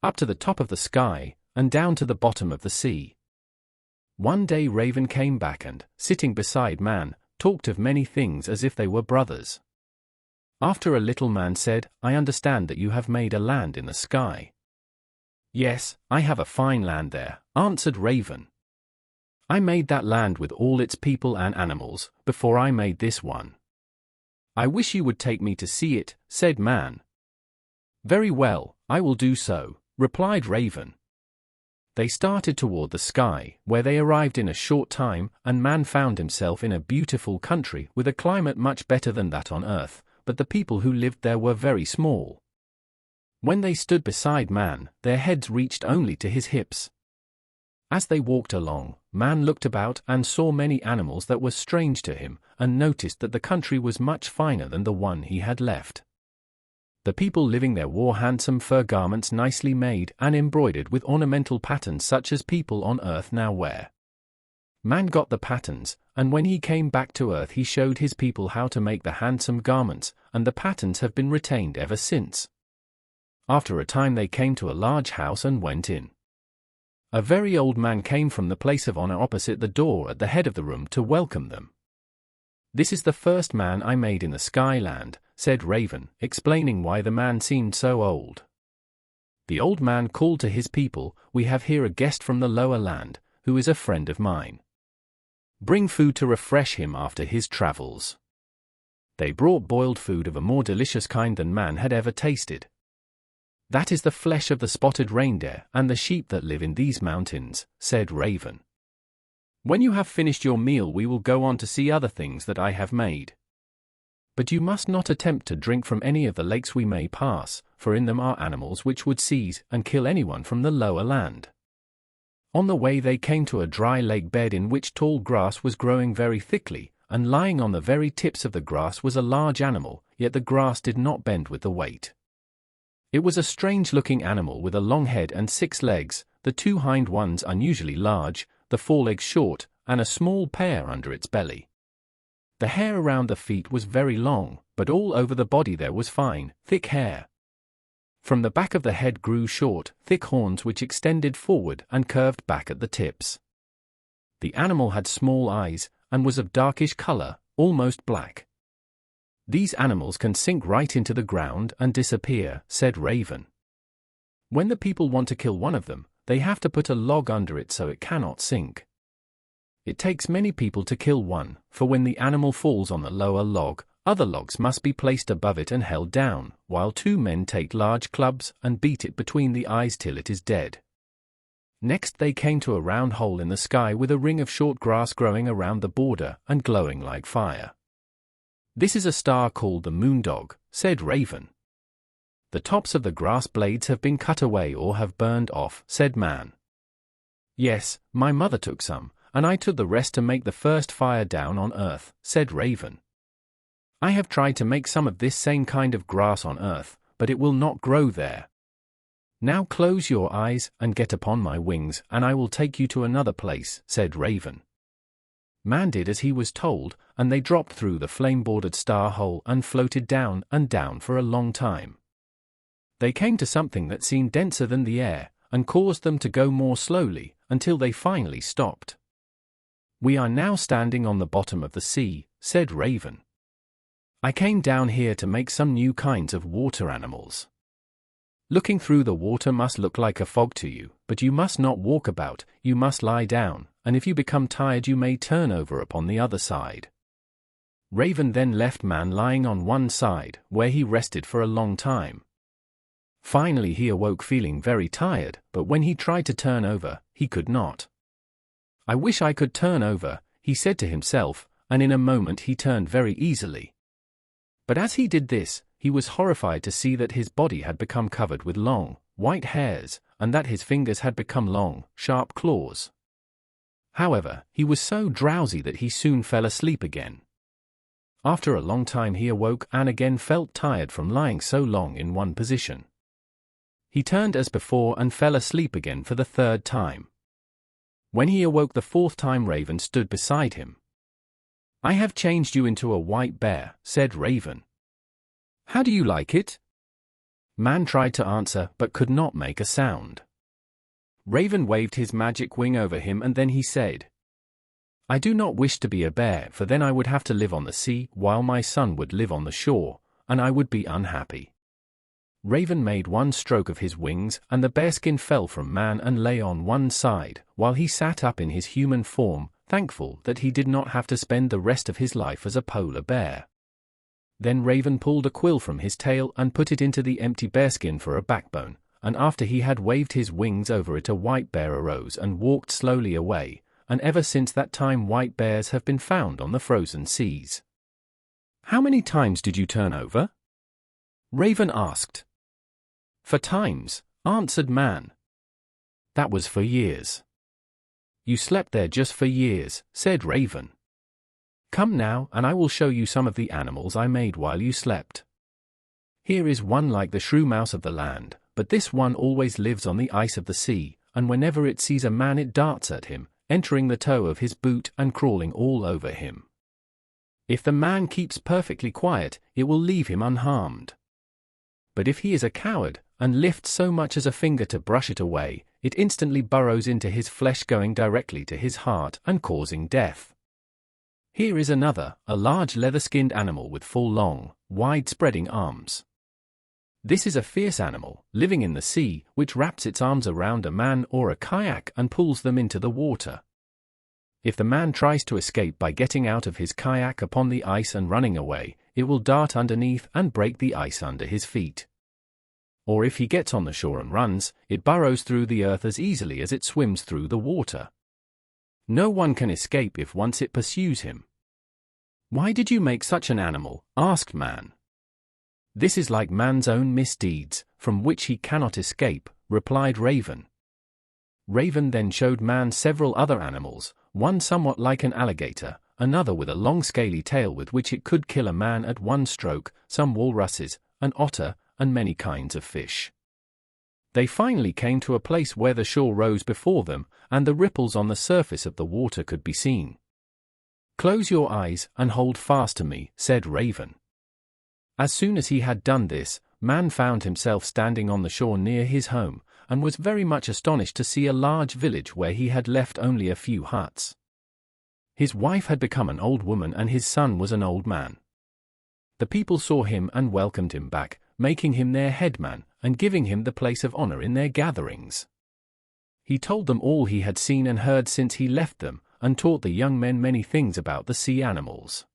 up to the top of the sky, and down to the bottom of the sea. One day Raven came back and, sitting beside Man, talked of many things as if they were brothers. After a little, Man said, "I understand that you have made a land in the sky." "Yes, I have a fine land there," answered Raven. "I made that land with all its people and animals, before I made this one." "I wish you would take me to see it," said Man. "Very well, I will do so," replied Raven. They started toward the sky, where they arrived in a short time, and Man found himself in a beautiful country with a climate much better than that on Earth, but the people who lived there were very small. When they stood beside Man, their heads reached only to his hips. As they walked along, Man looked about and saw many animals that were strange to him, and noticed that the country was much finer than the one he had left. The people living there wore handsome fur garments nicely made and embroidered with ornamental patterns such as people on Earth now wear. Man got the patterns, and when he came back to Earth he showed his people how to make the handsome garments, and the patterns have been retained ever since. After a time they came to a large house and went in. A very old man came from the place of honor opposite the door at the head of the room to welcome them. "This is the first man I made in the Skyland," said Raven, explaining why the man seemed so old. The old man called to his people, "We have here a guest from the lower land, who is a friend of mine. Bring food to refresh him after his travels." They brought boiled food of a more delicious kind than Man had ever tasted. "That is the flesh of the spotted reindeer and the sheep that live in these mountains," said Raven. "When you have finished your meal we will go on to see other things that I have made. But you must not attempt to drink from any of the lakes we may pass, for in them are animals which would seize and kill anyone from the lower land." On the way they came to a dry lake bed in which tall grass was growing very thickly, and lying on the very tips of the grass was a large animal, yet the grass did not bend with the weight. It was a strange-looking animal with a long head and 6 legs, the 2 hind ones unusually large, the forelegs short, and a small pair under its belly. The hair around the feet was very long, but all over the body there was fine, thick hair. From the back of the head grew short, thick horns which extended forward and curved back at the tips. The animal had small eyes, and was of darkish color, almost black. "These animals can sink right into the ground and disappear," said Raven. "When the people want to kill one of them, they have to put a log under it so it cannot sink. It takes many people to kill one, for when the animal falls on the lower log, other logs must be placed above it and held down, while 2 men take large clubs and beat it between the eyes till it is dead." Next they came to a round hole in the sky with a ring of short grass growing around the border and glowing like fire. "This is a star called the Moondog," said Raven. "The tops of the grass blades have been cut away or have burned off," said Man. "Yes, my mother took some, and I took the rest to make the first fire down on Earth," said Raven. "I have tried to make some of this same kind of grass on Earth, but it will not grow there. Now close your eyes and get upon my wings, and I will take you to another place," said Raven. Man did as he was told, and they dropped through the flame-bordered star hole and floated down and down for a long time. They came to something that seemed denser than the air, and caused them to go more slowly, until they finally stopped. "We are now standing on the bottom of the sea," said Raven. "I came down here to make some new kinds of water animals. Looking through the water must look like a fog to you, but you must not walk about, you must lie down, and if you become tired you may turn over upon the other side." Raven then left Man lying on one side, where he rested for a long time. Finally he awoke feeling very tired, but when he tried to turn over, he could not. "I wish I could turn over," he said to himself, and in a moment he turned very easily. But as he did this, he was horrified to see that his body had become covered with long, white hairs, and that his fingers had become long, sharp claws. However, he was so drowsy that he soon fell asleep again. After a long time he awoke and again felt tired from lying so long in one position. He turned as before and fell asleep again for the 3rd time. When he awoke the 4th time, Raven stood beside him. "I have changed you into a white bear," said Raven. "How do you like it?" Man tried to answer but could not make a sound. Raven waved his magic wing over him and then he said, "I do not wish to be a bear, for then I would have to live on the sea while my son would live on the shore, and I would be unhappy." Raven made one stroke of his wings and the bearskin fell from Man and lay on one side, while he sat up in his human form, thankful that he did not have to spend the rest of his life as a polar bear. Then Raven pulled a quill from his tail and put it into the empty bearskin for a backbone, and after he had waved his wings over it, a white bear arose and walked slowly away, and ever since that time white bears have been found on the frozen seas. "How many times did you turn over?" Raven asked. "For times," answered Man. "That was for years." "You slept there just for years," said Raven. "Come now, and I will show you some of the animals I made while you slept. Here is one like the shrew mouse of the land, but this one always lives on the ice of the sea, and whenever it sees a man it darts at him, entering the toe of his boot and crawling all over him. If the man keeps perfectly quiet, it will leave him unharmed. But if he is a coward, and lifts so much as a finger to brush it away, it instantly burrows into his flesh, going directly to his heart and causing death. Here is another, a large leather-skinned animal with full long, wide-spreading arms. This is a fierce animal, living in the sea, which wraps its arms around a man or a kayak and pulls them into the water. If the man tries to escape by getting out of his kayak upon the ice and running away, it will dart underneath and break the ice under his feet. Or if he gets on the shore and runs, it burrows through the earth as easily as it swims through the water. No one can escape if once it pursues him." "Why did you make such an animal?" asked Man. "This is like man's own misdeeds, from which he cannot escape," replied Raven. Raven then showed Man several other animals, one somewhat like an alligator, another with a long scaly tail with which it could kill a man at one stroke, some walruses, an otter, and many kinds of fish. They finally came to a place where the shore rose before them, and the ripples on the surface of the water could be seen. "Close your eyes and hold fast to me," said Raven. As soon as he had done this, Man found himself standing on the shore near his home, and was very much astonished to see a large village where he had left only a few huts. His wife had become an old woman and his son was an old man. The people saw him and welcomed him back, making him their headman, and giving him the place of honor in their gatherings. He told them all he had seen and heard since he left them, and taught the young men many things about the sea animals.